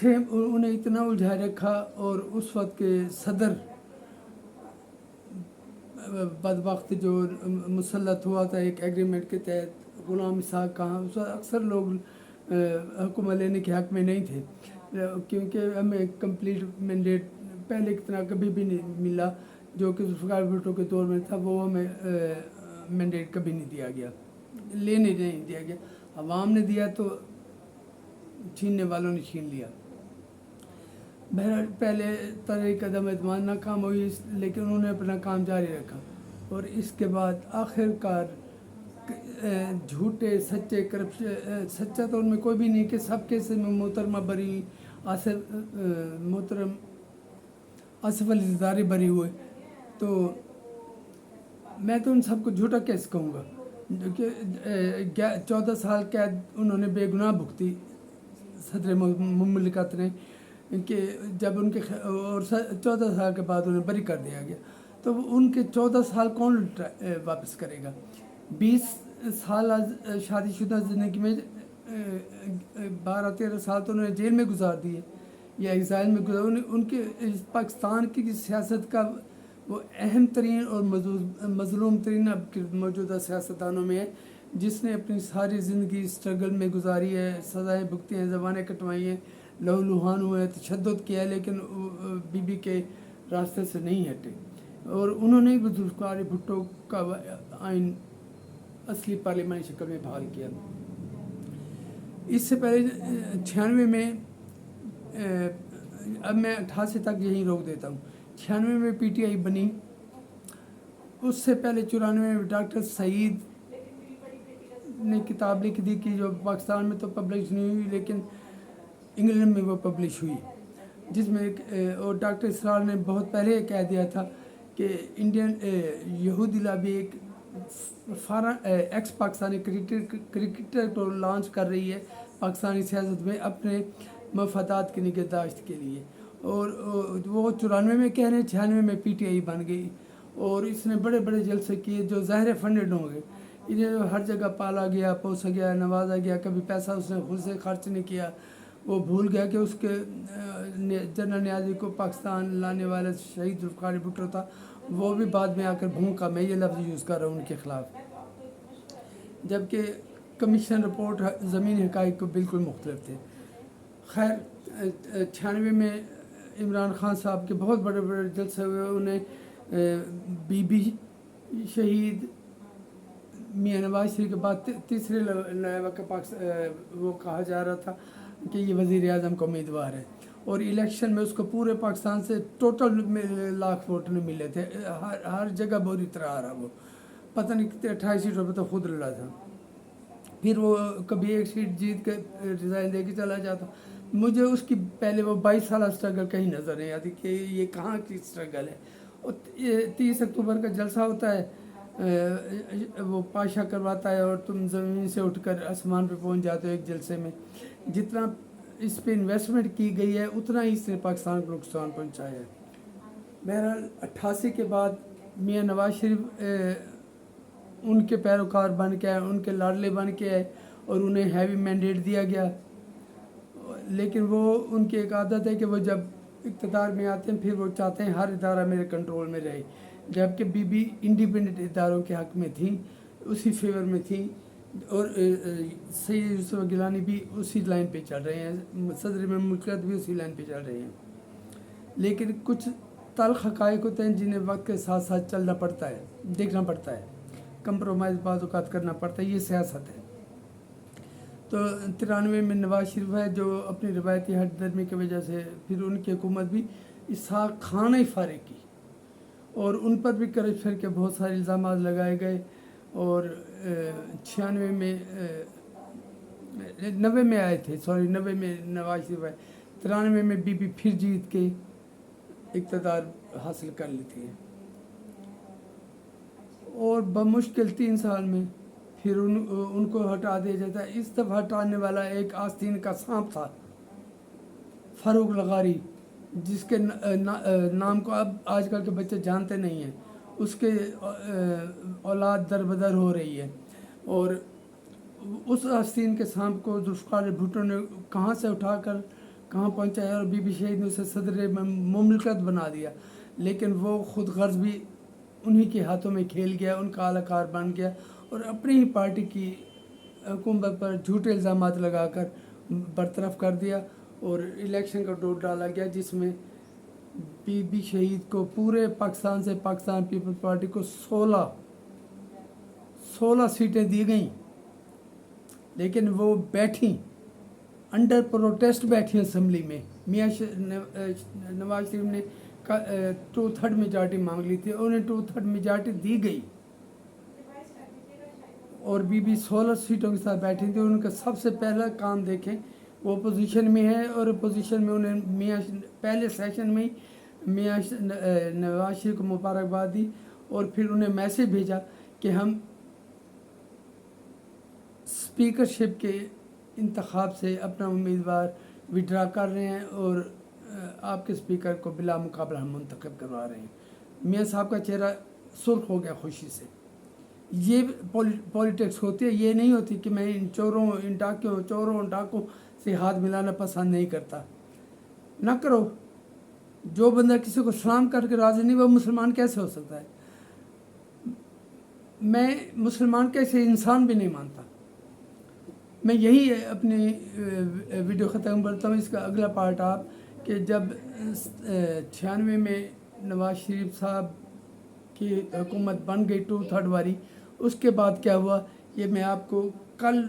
تھے انہیں اتنا الجھائے رکھا، اور اس وقت کے صدر بدبخت جو مسلط ہوا تھا ایک ایگریمنٹ کے تحت، غلام اسحاق خان، اس وقت اکثر لوگ حکومت لینے کے حق میں نہیں تھے، کیونکہ ہمیں کمپلیٹ مینڈیٹ پہلے کی طرح کبھی بھی نہیں ملا جو کہ ذوالفقار بھٹو کے دور میں تھا، وہ ہمیں مینڈیٹ کبھی نہیں دیا گیا، لینے نہیں دیا گیا، عوام نے دیا تو چھیننے والوں نے چھین لیا۔ بہرحال پہلے تحریک عدم اعتماد ناکام ہوئی، لیکن انہوں نے اپنا کام جاری رکھا، اور اس کے بعد آخر کار جھوٹے سچے کرپشن، سچا تو ان میں کوئی بھی نہیں کہ سب کے سے محترمہ بری، محترم آصف علی زرداری بری ہوئے، تو میں تو ان سب کو جھوٹا کیسے کہوں گا، کہ 14 سال قید انہوں نے بے گناہ بھگتی صدر مملکت نے، کہ جب ان کے اور 14 سال کے بعد انہیں بری کر دیا گیا، تو ان کے 14 سال کون واپس کرے گا؟ 20 سال شادی شدہ زندگی میں 12-13 سال تو انہوں نے جیل میں گزار دیے یا ایگزائل میں گزار، ان کے پاکستان کی سیاست کا وہ اہم ترین اور مظلوم ترین اب موجودہ سیاستدانوں میں ہے، جس نے اپنی ساری زندگی اسٹرگل میں گزاری ہے، سزائیں بھگتی ہیں، زبانیں کٹوائی ہیں، لہو لہان ہوئے، تشدد کیا ہے، لیکن بی بی کے راستے سے نہیں ہٹے، اور انہوں نے ذوالفقار بھٹو کا آئین اصلی پارلیمانی شکل میں بحال کیا۔ اس سے پہلے 96 میں، اب میں 88 تک یہیں روک دیتا ہوں، 96 میں پی ٹی آئی بنی، اس سے پہلے 94 میں ڈاکٹر سعید نے کتاب لکھ دی کہ جو پاکستان میں تو پبلش نہیں ہوئی لیکن انگلینڈ میں وہ پبلش ہوئی، جس میں اور ڈاکٹر اسرار نے بہت پہلے یہ کہہ دیا تھا کہ انڈین یہودی لابی ایک ایکس پاکستانی کرکٹر کو لانچ کر رہی ہے پاکستانی سیاست میں اپنے مفادات کی نگہداشت کے لیے، اور وہ 94 میں کہہ رہے ہیں، 96 میں پی ٹی آئی بن گئی، اور اس نے بڑے بڑے جلسے کیے جو ظاہر فنڈڈ ہوں گے، انہیں ہر جگہ پالا گیا، پوسا گیا، نوازا گیا، کبھی پیسہ اس نے خود سے خرچ نہیں کیا، وہ بھول گیا کہ اس کے جنرل نیازی کو پاکستان لانے والا شہید ذوالفقار بھٹو تھا، وہ بھی بعد میں آ کر بھونکا، میں یہ لفظ یوز کر رہا ہوں ان کے خلاف، جبکہ کمیشن رپورٹ زمینی حقائق کو بالکل مختلف تھے۔ خیر 96 میں عمران خان صاحب کے بہت بڑے بڑے جلسے ہوئے، انہیں بی بی شہید، میاں نواز شریف کے بعد تیسرے لیول کا وہ کہا جا رہا تھا کہ یہ وزیر اعظم کا امیدوار ہے، اور الیکشن میں اس کو پورے پاکستان سے ٹوٹل لاکھ ووٹ نہیں ملے تھے، ہر جگہ بری طرح آ رہا، وہ پتہ نہیں کتنے 28 سیٹوں پہ تو خود لڑا تھا، پھر وہ کبھی ایک سیٹ جیت کے ریزائن دے کے چلا جاتا۔ مجھے اس کی پہلے وہ 22 سالہ اسٹرگل کہیں نظر نہیں آتی کہ یہ کہاں کی اسٹرگل ہے، اور 30 اکتوبر کا جلسہ ہوتا ہے، وہ پاشا کرواتا ہے اور تم زمین سے اٹھ کر آسمان پہ پہنچ جاتے ہو ایک جلسے میں، جتنا اس پہ انویسٹمنٹ کی گئی ہے اتنا ہی اس نے پاکستان کو نقصان پہنچایا ہے۔ بہرحال 88 کے بعد میاں نواز شریف ان کے پیروکار بن کے آئے، ان کے لاڈلے بن کے آئے، اور انہیں ہیوی مینڈیٹ دیا گیا، لیکن وہ ان کی ایک عادت ہے کہ وہ جب اقتدار میں آتے ہیں پھر وہ چاہتے ہیں ہر ادارہ میرے کنٹرول میں رہے، جبکہ بی بی انڈیپینڈنٹ اداروں کے حق میں تھیں، اسی فیور میں تھیں، اور سید یوسف گیلانی بھی اسی لائن پہ چل رہے ہیں، صدر مملکت بھی اسی لائن پہ چل رہے ہیں، لیکن کچھ تلخ حقائق ہوتے ہیں جنہیں وقت کے ساتھ ساتھ چلنا پڑتا ہے، دیکھنا پڑتا ہے، کمپرومائز بعض اوقات کرنا پڑتا ہے، یہ سیاست ہے۔ تو 93 میں نواز شریف ہے جو اپنی روایتی ہٹ درمی کی وجہ سے، پھر ان کی حکومت بھی اسحاق خان ہی فارغ کی، اور ان پر بھی کرپشن کے بہت سارے الزامات لگائے گئے، اور 96 میں 90 میں آئے تھے، 90 میں نواز شریف آئے، 93 میں بی بی پھر جیت کے اقتدار حاصل کر لیتی ہے، اور بمشکل 3 سال میں پھر ان کو ہٹا دیا جاتا ہے۔ اس دفعہ ہٹانے والا ایک آستین کا سانپ تھا، فاروق لغاری، جس کے نام کو اب آج کل کے بچے جانتے نہیں ہیں، اس کے اولاد در بدر ہو رہی ہے، اور اس آستین کے سانپ کو ذوالفقار بھٹو نے کہاں سے اٹھا کر کہاں پہنچایا اور بی بی شہید نے اسے صدر مملکت بنا دیا، لیکن وہ خود غرض بھی انہی کے ہاتھوں میں کھیل گیا، ان کا اعلی کار بن گیا اور اپنی ہی پارٹی کی حکومت پر جھوٹے الزامات لگا کر برطرف کر دیا، اور الیکشن کا ڈور ڈالا گیا جس میں بی بی شہید کو پورے پاکستان سے پاکستان پیپلز پارٹی کو 16 سیٹیں دی گئیں، لیکن وہ بیٹھیں انڈر پروٹیسٹ بیٹھی اسمبلی میں۔ میاں نواز شریف نے 2/3 میجارٹی مانگ لی تھی، انہیں 2/3 میجارٹی دی گئی اور بی بی 16 سیٹوں کے ساتھ بیٹھی تھی۔ ان کا سب سے پہلا کام دیکھیں، وہ اپوزیشن میں ہے اور اپوزیشن میں انہیں پہلے سیشن میں میاں نواز شریف کو مبارکباد دی اور پھر انہیں میسیج بھیجا کہ ہم اسپیکرشپ کے انتخاب سے اپنا امیدوار وڈرا کر رہے ہیں اور آپ کے اسپیکر کو بلا مقابلہ ہم منتخب کروا رہے ہیں۔ میاں صاحب کا چہرہ سرخ ہو گیا خوشی سے۔ یہ پولیٹکس ہوتی ہے، یہ نہیں ہوتی کہ میں ان چوروں ڈاکوں سے ہاتھ ملانا پسند نہیں کرتا۔ نہ کرو، جو بندہ کسی کو سلام کر کے راضی نہیں وہ مسلمان کیسے ہو سکتا ہے؟ میں مسلمان کیسے انسان بھی نہیں مانتا۔ میں یہی اپنی ویڈیو ختم کرتا ہوں، اس کا اگلا پارٹ آپ کہ جب 96 میں نواز شریف صاحب کی حکومت بن گئی 2/3 والی، اس کے بعد کیا ہوا یہ میں آپ کو کل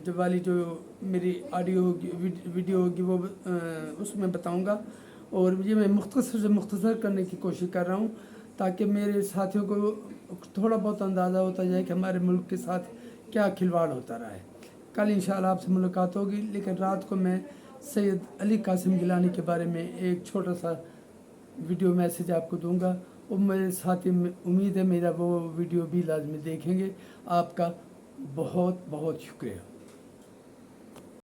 جو میری آڈیو ہوگی ویڈیو ہوگی وہ اس میں بتاؤں گا، اور یہ میں مختصر سے مختصر کرنے کی کوشش کر رہا ہوں تاکہ میرے ساتھیوں کو تھوڑا بہت اندازہ ہوتا جائے کہ ہمارے ملک کے ساتھ کیا کھلواڑ ہوتا رہا ہے۔ کل انشاءاللہ آپ سے ملاقات ہوگی، لیکن رات کو میں سید علی قاسم گیلانی کے بارے میں ایک چھوٹا سا ویڈیو میسیج آپ کو دوں گا، اور میرے ساتھی امید ہے میرا وہ ویڈیو بھی لازمی دیکھیں گے۔ آپ کا بہت بہت شکریہ۔